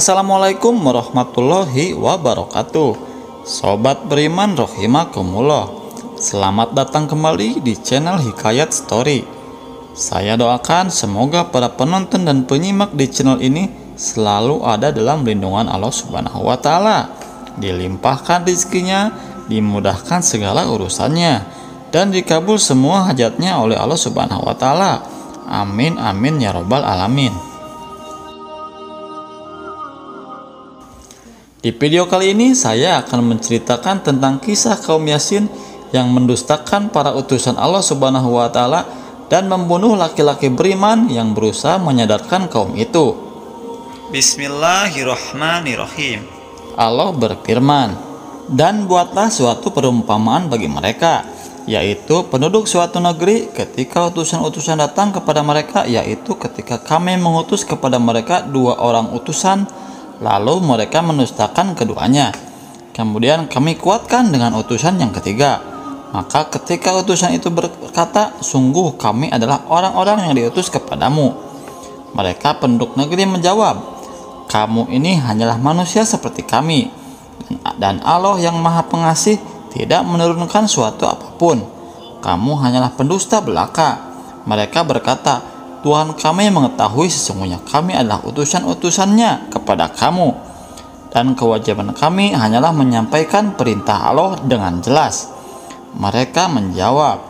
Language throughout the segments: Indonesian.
Assalamualaikum warahmatullahi wabarakatuh. Sobat beriman rahimakumullah. Selamat datang kembali di channel Hikayat Story. Saya doakan semoga para penonton dan penyimak di channel ini selalu ada dalam lindungan Allah Subhanahu wa taala, dilimpahkan rezekinya, dimudahkan segala urusannya, dan dikabul semua hajatnya oleh Allah Subhanahu wa taala. Amin amin ya robbal alamin. Di video kali ini saya akan menceritakan tentang kisah kaum Yasin yang mendustakan para utusan Allah Subhanahu wa taala dan membunuh laki-laki beriman yang berusaha menyadarkan kaum itu. Bismillahirrahmanirrahim. Allah berfirman, "Dan buatlah suatu perumpamaan bagi mereka, yaitu penduduk suatu negeri ketika utusan-utusan datang kepada mereka, yaitu ketika kami mengutus kepada mereka dua orang utusan, lalu mereka mendustakan keduanya. Kemudian kami kuatkan dengan utusan yang ketiga. Maka ketika utusan itu berkata, sungguh kami adalah orang-orang yang diutus kepadamu. Mereka penduduk negeri menjawab, kamu ini hanyalah manusia seperti kami. Dan Allah yang maha pengasih tidak menurunkan suatu apapun. Kamu hanyalah pendusta belaka. Mereka berkata, Tuhan kami mengetahui sesungguhnya kami adalah utusan-utusannya kepada kamu, dan kewajiban kami hanyalah menyampaikan perintah Allah dengan jelas. Mereka menjawab,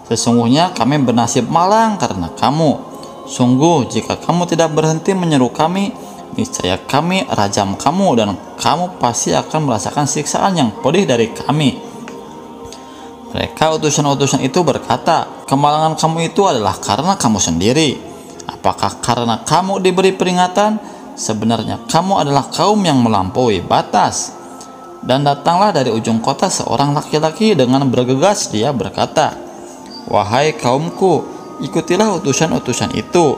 sesungguhnya kami bernasib malang karena kamu. Sungguh jika kamu tidak berhenti menyeru kami, niscaya kami rajam kamu dan kamu pasti akan merasakan siksaan yang pedih dari kami. Mereka utusan-utusan itu berkata, kemalangan kamu itu adalah karena kamu sendiri. Apakah karena kamu diberi peringatan? Sebenarnya kamu adalah kaum yang melampaui batas. Dan datanglah dari ujung kota seorang laki-laki dengan bergegas, dia berkata, wahai kaumku, ikutilah utusan-utusan itu.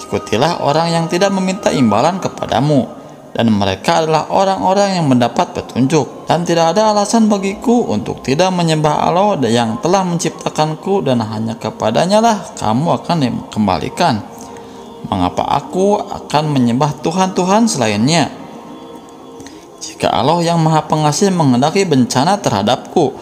Ikutilah orang yang tidak meminta imbalan kepadamu. Dan mereka adalah orang-orang yang mendapat petunjuk, dan tidak ada alasan bagiku untuk tidak menyembah Allah yang telah menciptakanku, dan hanya kepadanya lah kamu akan dikembalikan. Mengapa aku akan menyembah Tuhan-Tuhan selainnya? Jika Allah yang maha pengasih menghendaki bencana terhadapku,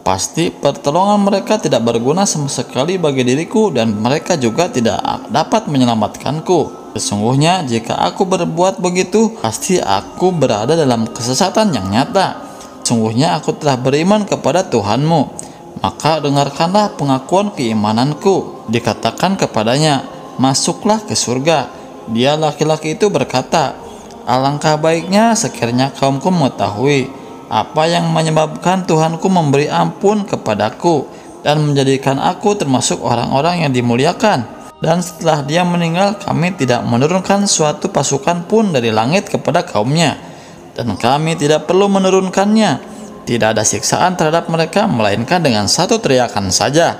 pasti pertolongan mereka tidak berguna sama sekali bagi diriku, dan mereka juga tidak dapat menyelamatkanku. Sesungguhnya jika aku berbuat begitu, pasti aku berada dalam kesesatan yang nyata. Sungguhnya aku telah beriman kepada Tuhanmu, maka dengarkanlah pengakuan keimananku. Dikatakan kepadanya, masuklah ke surga. Dia laki-laki itu berkata, alangkah baiknya sekiranya kaumku mengetahui apa yang menyebabkan Tuhanku memberi ampun kepadaku dan menjadikan aku termasuk orang-orang yang dimuliakan. Dan setelah dia meninggal, kami tidak menurunkan suatu pasukan pun dari langit kepada kaumnya, dan kami tidak perlu menurunkannya. Tidak ada siksaan terhadap mereka melainkan dengan satu teriakan saja.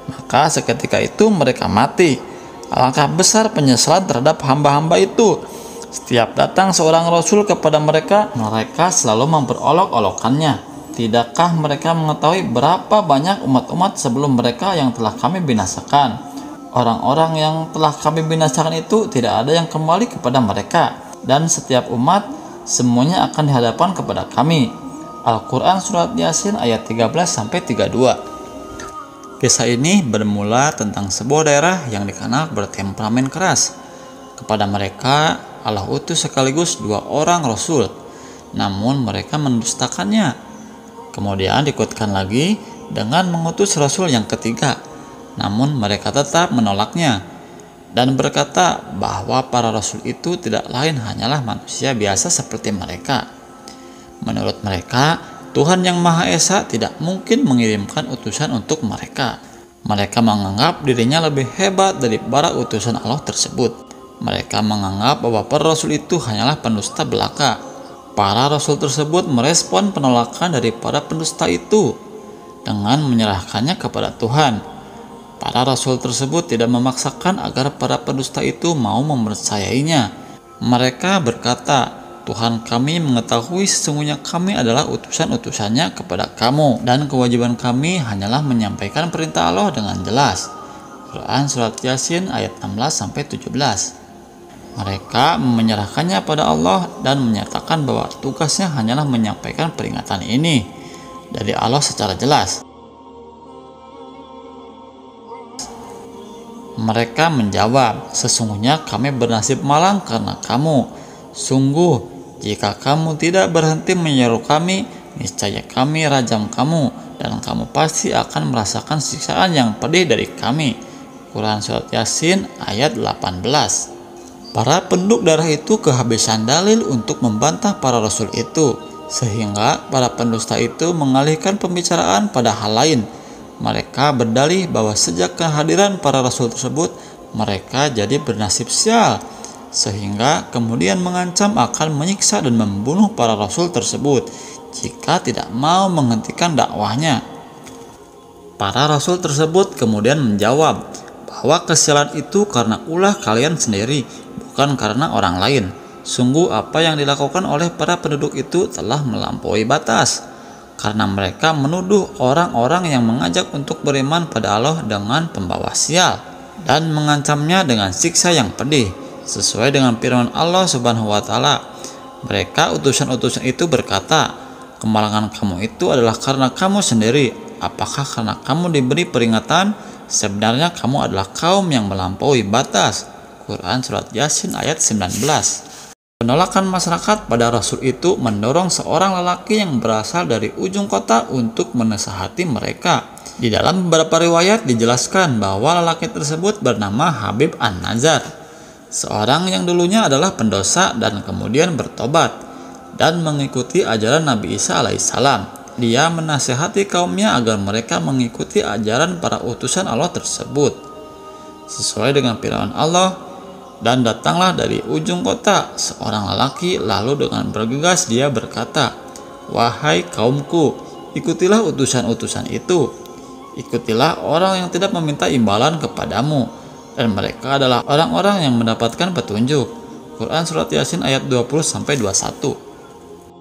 Maka seketika itu mereka mati. Alangkah besar penyesalan terhadap hamba-hamba itu. Setiap datang seorang rasul kepada mereka, mereka selalu memperolok-olokkannya. Tidakkah mereka mengetahui berapa banyak umat-umat sebelum mereka yang telah kami binasakan? Orang-orang yang telah kami binasakan itu tidak ada yang kembali kepada mereka, dan setiap umat semuanya akan dihadapkan kepada kami. Al-Quran Surat Yasin ayat 13-32. Kisah ini bermula tentang sebuah daerah yang dikenal bertemperamen keras. Kepada mereka Allah utus sekaligus dua orang rasul, namun mereka mendustakannya. Kemudian dikuatkan lagi dengan mengutus rasul yang ketiga, namun mereka tetap menolaknya dan berkata bahwa para rasul itu tidak lain hanyalah manusia biasa seperti mereka. Menurut mereka, Tuhan yang Maha Esa tidak mungkin mengirimkan utusan untuk mereka. Mereka menganggap dirinya lebih hebat dari para utusan Allah tersebut. Mereka menganggap bahwa para rasul itu hanyalah pendusta belaka. Para rasul tersebut merespon penolakan dari para pendusta itu dengan menyerahkannya kepada Tuhan. Para rasul tersebut tidak memaksakan agar para pendusta itu mau mempercayainya. Mereka berkata, Tuhan kami mengetahui sesungguhnya kami adalah utusan-utusannya kepada kamu, dan kewajiban kami hanyalah menyampaikan perintah Allah dengan jelas. Quran Surat Yasin ayat 16-17. Mereka menyerahkannya pada Allah dan menyatakan bahwa tugasnya hanyalah menyampaikan peringatan ini dari Allah secara jelas. Mereka menjawab, "Sesungguhnya kami bernasib malang karena kamu. Sungguh, jika kamu tidak berhenti menyeru kami, niscaya kami rajam kamu, dan kamu pasti akan merasakan siksaan yang pedih dari kami." Quran Surat Yasin ayat 18. Para penduduk daerah itu kehabisan dalil untuk membantah para rasul itu, sehingga para pendusta itu mengalihkan pembicaraan pada hal lain. Mereka berdalih bahwa sejak kehadiran para rasul tersebut, mereka jadi bernasib sial, sehingga kemudian mengancam akan menyiksa dan membunuh para rasul tersebut jika tidak mau menghentikan dakwahnya. Para rasul tersebut kemudian menjawab bahwa kesialan itu karena ulah kalian sendiri, bukan karena orang lain. Sungguh apa yang dilakukan oleh para penduduk itu telah melampaui batas, karena mereka menuduh orang-orang yang mengajak untuk beriman pada Allah dengan pembawa sial dan mengancamnya dengan siksa yang pedih. Sesuai dengan firman Allah Subhanahu wa taala, mereka utusan-utusan itu berkata, "Kemalangan kamu itu adalah karena kamu sendiri. Apakah karena kamu diberi peringatan? Sebenarnya kamu adalah kaum yang melampaui batas." Quran Surat Yasin ayat 19. Penolakan masyarakat pada Rasul itu mendorong seorang lelaki yang berasal dari ujung kota untuk menasihati mereka. Di dalam beberapa riwayat dijelaskan bahwa lelaki tersebut bernama Habib An-Najjar, seorang yang dulunya adalah pendosa dan kemudian bertobat dan mengikuti ajaran Nabi Isa alaihissalam. Dia menasihati kaumnya agar mereka mengikuti ajaran para utusan Allah tersebut sesuai dengan firman Allah, "Dan datanglah dari ujung kota seorang lelaki, lalu dengan bergegas dia berkata, 'Wahai kaumku, ikutilah utusan-utusan itu. Ikutilah orang yang tidak meminta imbalan kepadamu, dan mereka adalah orang-orang yang mendapatkan petunjuk.'" Quran Surat Yasin ayat 20-21.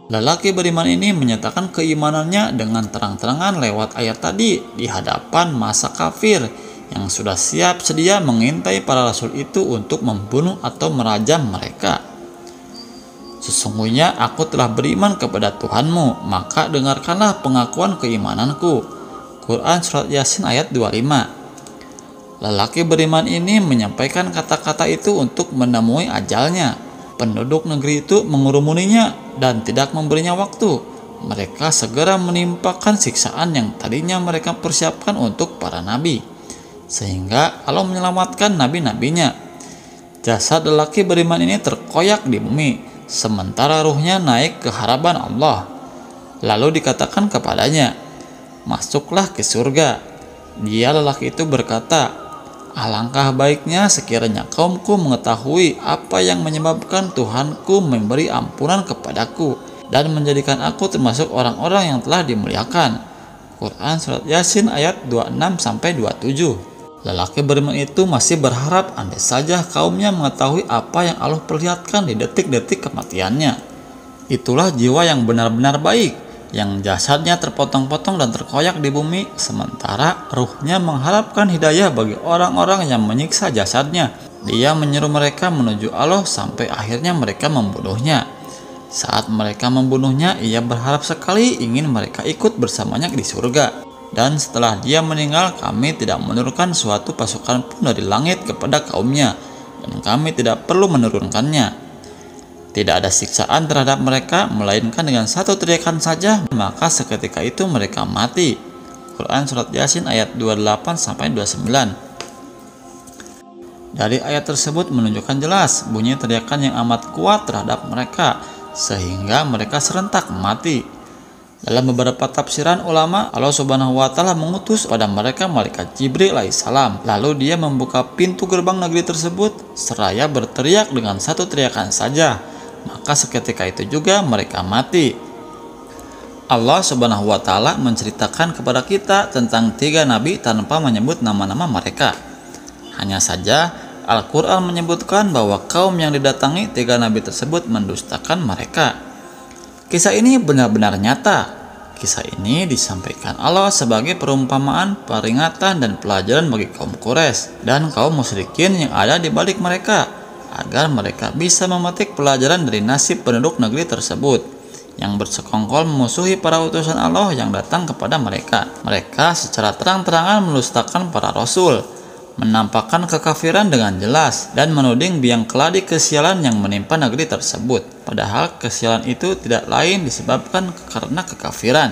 Lelaki beriman ini menyatakan keimanannya dengan terang-terangan lewat ayat tadi di hadapan masa kafir yang sudah siap sedia mengintai para rasul itu untuk membunuh atau merajam mereka. "Sesungguhnya aku telah beriman kepada Tuhanmu, maka dengarkanlah pengakuan keimananku." Quran Surat Yasin ayat 25. Lelaki beriman ini menyampaikan kata-kata itu untuk menemui ajalnya. Penduduk negeri itu mengurumuninya dan tidak memberinya waktu. Mereka segera menimpakan siksaan yang tadinya mereka persiapkan untuk para nabi, sehingga Allah menyelamatkan nabi-nabinya. Jasad lelaki beriman ini terkoyak di bumi, sementara ruhnya naik ke hadapan Allah. Lalu dikatakan kepadanya, "Masuklah ke surga." Dia lelaki itu berkata, "Alangkah baiknya sekiranya kaumku mengetahui apa yang menyebabkan Tuhanku memberi ampunan kepadaku dan menjadikan aku termasuk orang-orang yang telah dimuliakan." Quran Surat Yasin ayat 26-27. Lelaki beriman itu masih berharap andai saja kaumnya mengetahui apa yang Allah perlihatkan di detik-detik kematiannya. Itulah jiwa yang benar-benar baik, yang jasadnya terpotong-potong dan terkoyak di bumi, sementara ruhnya mengharapkan hidayah bagi orang-orang yang menyiksa jasadnya. Dia menyeru mereka menuju Allah sampai akhirnya mereka membunuhnya. Saat mereka membunuhnya, ia berharap sekali ingin mereka ikut bersamanya di surga. Dan setelah dia meninggal, kami tidak menurunkan suatu pasukan pun dari langit kepada kaumnya, dan kami tidak perlu menurunkannya. Tidak ada siksaan terhadap mereka, melainkan dengan satu teriakan saja, maka seketika itu mereka mati. Quran Surat Yasin ayat 28-29. Dari ayat tersebut menunjukkan jelas bunyi teriakan yang amat kuat terhadap mereka, sehingga mereka serentak mati. Dalam beberapa tafsiran ulama, Allah Subhanahu wa taala mengutus pada mereka malaikat Jibril alaihissalam. Lalu dia membuka pintu gerbang negeri tersebut seraya berteriak dengan satu teriakan saja. Maka seketika itu juga mereka mati. Allah Subhanahu wa taala menceritakan kepada kita tentang 3 nabi tanpa menyebut nama-nama mereka. Hanya saja Al-Quran menyebutkan bahwa kaum yang didatangi 3 nabi tersebut mendustakan mereka. Kisah ini benar-benar nyata. Kisah ini disampaikan Allah sebagai perumpamaan, peringatan, dan pelajaran bagi kaum Quraisy dan kaum musyrikin yang ada di balik mereka, agar mereka bisa memetik pelajaran dari nasib penduduk negeri tersebut yang bersekongkol memusuhi para utusan Allah yang datang kepada mereka. Mereka secara terang-terangan mendustakan para rasul, menampakkan kekafiran dengan jelas, dan menuding biang keladi kesialan yang menimpa negeri tersebut. Padahal kesialan itu tidak lain disebabkan karena kekafiran.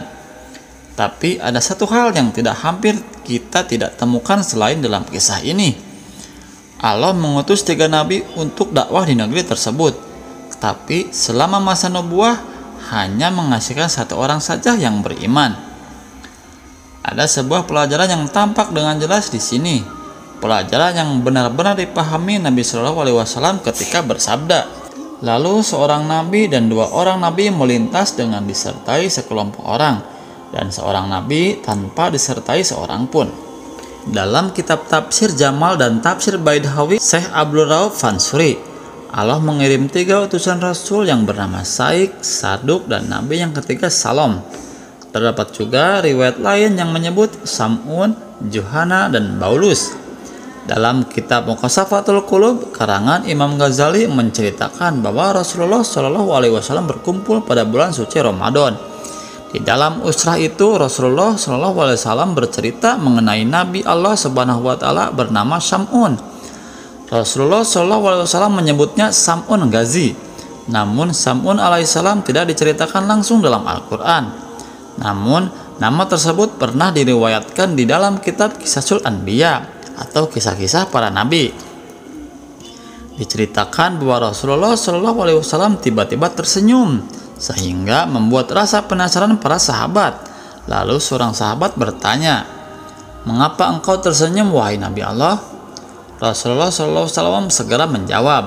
Tapi ada satu hal yang hampir kita tidak temukan selain dalam kisah ini. Allah mengutus 3 nabi untuk dakwah di negeri tersebut. Tapi selama masa nubuah hanya menghasilkan 1 orang saja yang beriman. Ada sebuah pelajaran yang tampak dengan jelas di sini. Pelajaran yang benar-benar dipahami Nabi Shallallahu Alaihi Wasallam ketika bersabda, lalu seorang nabi dan 2 orang nabi melintas dengan disertai sekelompok orang, dan seorang nabi tanpa disertai seorang pun. Dalam kitab tafsir Jamal dan tafsir Baidhawi Syekh Abdul Rauf Fansuri, Allah mengirim 3 utusan Rasul yang bernama Saik, Saduk, dan nabi yang ketiga Salom. Terdapat juga riwayat lain yang menyebut Sam'un, Juhana, dan Baulus. Dalam kitab Muqassafatul Qulub karangan Imam Ghazali menceritakan bahwa Rasulullah Shallallahu Alaihi Wasallam berkumpul pada bulan suci Ramadan. Di dalam usrah itu Rasulullah Shallallahu Alaihi Wasallam bercerita mengenai Nabi Allah Subhanahu Wa Taala bernama Sam'un. Rasulullah Shallallahu Alaihi Wasallam menyebutnya Sam'un Ghazi. Namun Sam'un alaihissalam tidak diceritakan langsung dalam Al-Quran. Namun nama tersebut pernah diriwayatkan di dalam kitab Qisasul Anbiya atau kisah-kisah para nabi. Diceritakan bahwa Rasulullah Shallallahu Alaihi Wasallam tiba-tiba tersenyum sehingga membuat rasa penasaran para sahabat. Lalu seorang sahabat bertanya, "Mengapa engkau tersenyum wahai Nabi Allah?" Rasulullah Shallallahu Alaihi Wasallam segera menjawab,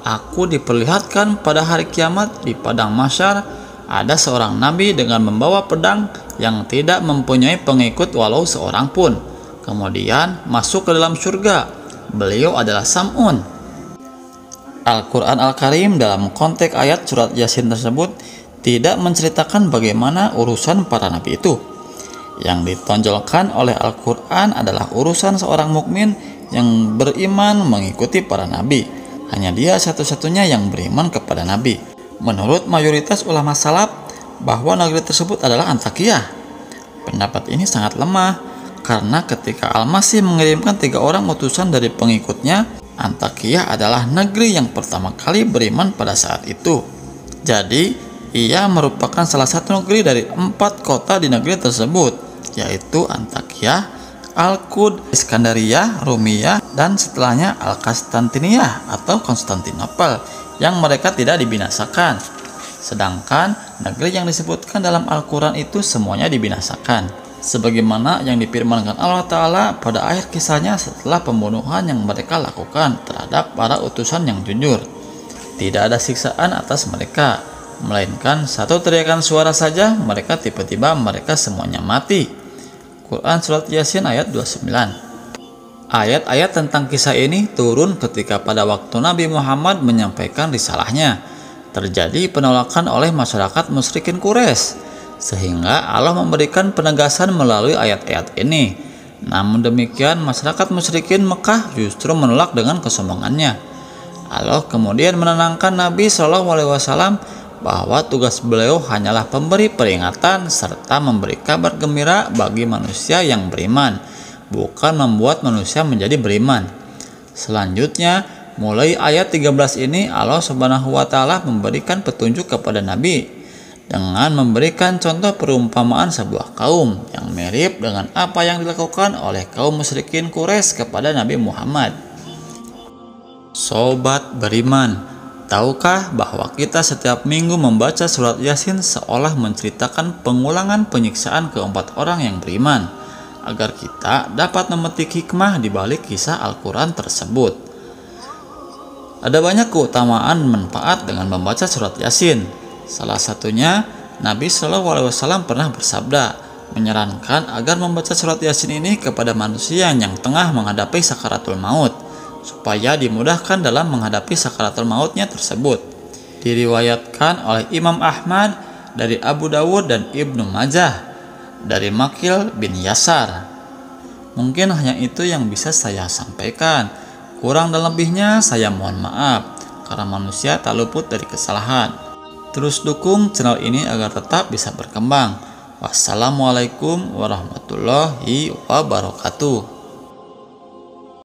"Aku diperlihatkan pada hari kiamat di padang mahsyar ada seorang nabi dengan membawa pedang yang tidak mempunyai pengikut walau seorang pun. Kemudian masuk ke dalam surga. Beliau adalah Sam'un." Al-Quran Al-Karim dalam konteks ayat surat Yasin tersebut tidak menceritakan bagaimana urusan para nabi itu. Yang ditonjolkan oleh Al-Quran adalah urusan seorang mukmin yang beriman mengikuti para nabi. Hanya dia satu-satunya yang beriman kepada nabi. Menurut mayoritas ulama salaf, bahwa negeri tersebut adalah Antakya. Pendapat ini sangat lemah, karena ketika Al-Masih mengirimkan 3 orang utusan dari pengikutnya, Antakya adalah negeri yang pertama kali beriman pada saat itu. Jadi, ia merupakan salah satu negeri dari 4 kota di negeri tersebut, yaitu Antakya, Al-Qud, Iskandariyah, Rumiyah, dan setelahnya Al-Konstantiniyah atau Konstantinopel, yang mereka tidak dibinasakan. Sedangkan negeri yang disebutkan dalam Al-Quran itu semuanya dibinasakan, sebagaimana yang difirmankan Allah Ta'ala pada akhir kisahnya setelah pembunuhan yang mereka lakukan terhadap para utusan yang jujur. Tidak ada siksaan atas mereka, melainkan satu teriakan suara saja, tiba-tiba mereka semuanya mati. Quran Surat Yasin ayat 29. Ayat-ayat tentang kisah ini turun ketika pada waktu Nabi Muhammad menyampaikan risalahnya, terjadi penolakan oleh masyarakat musyrikin Quraisy, sehingga Allah memberikan penegasan melalui ayat-ayat ini. Namun demikian, masyarakat musyrikin Mekah justru menolak dengan kesombongannya. Allah kemudian menenangkan Nabi Shallallahu Alaihi Wasallam bahwa tugas beliau hanyalah pemberi peringatan serta memberi kabar gembira bagi manusia yang beriman, bukan membuat manusia menjadi beriman. Selanjutnya, mulai ayat 13 ini Allah Subhanahu wa Ta'ala memberikan petunjuk kepada Nabi dengan memberikan contoh perumpamaan sebuah kaum yang mirip dengan apa yang dilakukan oleh kaum musyrikin Quraisy kepada Nabi Muhammad. Sobat beriman, tahukah bahwa kita setiap minggu membaca surat Yasin seolah menceritakan pengulangan penyiksaan ke-4 orang yang beriman, agar kita dapat memetik hikmah di balik kisah Al-Quran tersebut. Ada banyak keutamaan manfaat dengan membaca surat Yasin. Salah satunya, Nabi Shallallahu Alaihi Wasallam pernah bersabda, menyarankan agar membaca surat Yasin ini kepada manusia yang tengah menghadapi sakaratul maut, supaya dimudahkan dalam menghadapi sakaratul mautnya tersebut. Diriwayatkan oleh Imam Ahmad dari Abu Dawud dan Ibnu Majah dari Makil bin Yasar. Mungkin hanya itu yang bisa saya sampaikan. Kurang dan lebihnya saya mohon maaf, karena manusia tak luput dari kesalahan. Terus dukung channel ini agar tetap bisa berkembang. Wassalamualaikum warahmatullahi wabarakatuh.